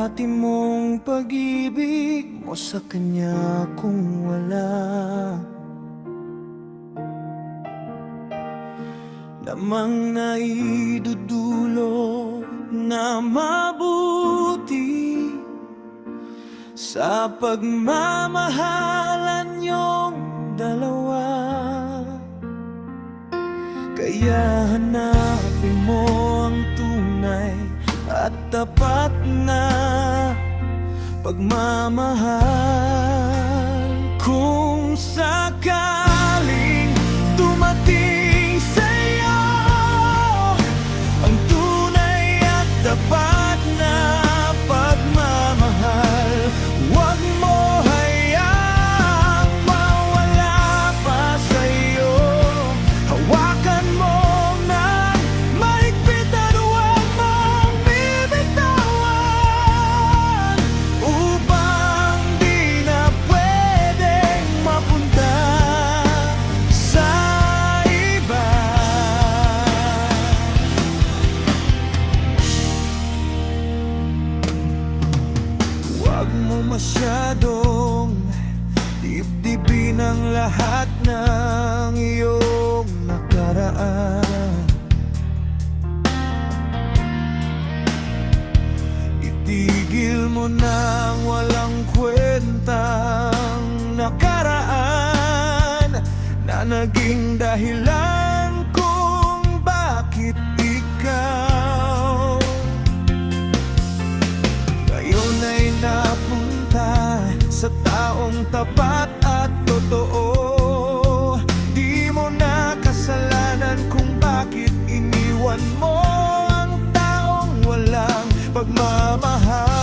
dati mong pag-ibig mo sa kanya kung wala namang naidudulo na mabuti sa pagmamahalan niyong dalawa. Kaya hanapin mo ang tunay at tapat na pagmamahal. Kung sakaling dumating sa'yo ang tunay at tapat na pagmamahal, huwag mo hayaang mawala pa sa'yo. Hawakan mo ng mahigpit at huwag mong bibitawan, upang di na pwedeng mapunta sa iba. Huwag mo masyadong dibdibin ang lahat ng iyong nakaraan. Itigil mo na ang walang kwentang nakaraan na naging dahilan kung bakit ikaw ngayon ay napunta sa taong tapat at totoo. Di mo na kasalanan kung bakit iniwan mo ang taong walang pagmamahal.